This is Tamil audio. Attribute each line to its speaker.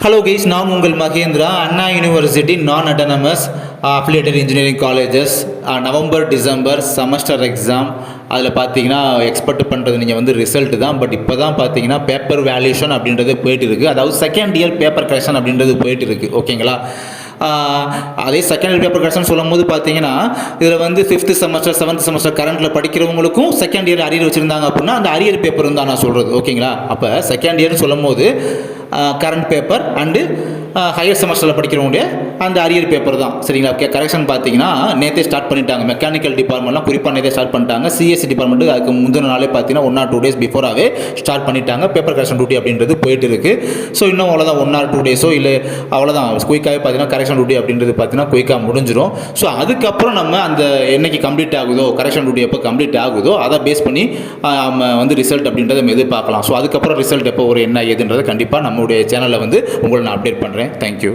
Speaker 1: ஹலோ கைஸ், நான் உங்கள் மகேந்திரா. அண்ணா யூனிவர்சிட்டி நான் autonomous affiliated engineering colleges November December semester exam. அதில் பார்த்தீங்கன்னா எக்ஸ்பெக்ட் பண்ணுறது நீங்கள் வந்து ரிசல்ட்டு தான். பட் இப்போ தான் பார்த்தீங்கன்னா பேப்பர் வேல்யூஷன் அப்படின்றது போயிட்டு இருக்குது. அதாவது செகண்ட் இயர் பேப்பர் கரெக்ஷன் அப்படின்றது போயிட்டு இருக்குது. ஓகேங்களா? அதே செகண்ட் இயர் பேப்பர் கரெக்ஷன் சொல்லும் போது பார்த்தீங்கன்னா இதில் வந்து 5th செமஸ்டர் 7th செமஸ்டர் கரண்ட்டில் படிக்கிறவங்களுக்கும் செகண்ட் இயர் அரியர் வச்சுருந்தாங்க அப்படின்னா அந்த அரியர் பேப்பர் தான் நான் சொல்கிறது. ஓகேங்களா? அப்போ செகண்ட் இயர்னு சொல்லும் போது கரண்ட் பேப்பர் அண்டு ஹையர் செமஸ்டரில் படிக்கிறவங்களுடைய அந்த அரியர் பேப்பர் தான். சரிங்களா? ஓகே. கரெக்ஷன் பார்த்தீங்கன்னா நேற்றே ஸ்டார்ட் பண்ணிட்டாங்க. மெக்கானிக்கல் டிபார்ட்மெண்ட்லாம் குறிப்பாக நேற்றே ஸ்டார்ட் பண்ணிட்டாங்க. சிஎஸ்சி டிபார்ட்மெண்ட்டு அதுக்கு முந்தின நாளே பார்த்தீங்கன்னா 1 or 2 days பிஃபோராகவே ஸ்டார்ட் பண்ணிட்டாங்க. பேப்பர் கரெக்ஷன் டியூட்டி அப்படின்றது போயிட்டு இருக்குது. ஸோ இன்னும் அவ்வளோதான் 1 or 2 days இல்லை அவ்வளோதான். குயிக்காகவே பார்த்தீங்கன்னா கரெக்ஷன் டியூட்டி அப்படின்றது பார்த்தீங்கன்னா குயிக்காக முடிஞ்சிடும். ஸோ அதுக்கப்புறம் நம்ம அந்த என்னைக்கு கம்ப்ளீட் ஆகுதோ, கரெக்ஷன் டியூட்டி எப்போ கம்ப்ளீட் ஆகுதோ அதை பேஸ் பண்ணி நம்ம வந்து ரிசல்ட் அப்படின்றத நம்ம எதிர்பார்க்கலாம். ஸோ அதுக்கப்புறம் ரிசல்ட் எப்போ ஒரு என்ன ஏதுன்றதை கண்டிப்பாக நம்மளுடைய சேனலில் வந்து உங்களை நான் அப்டேட் பண்ணுறேன். தேங்க்யூ.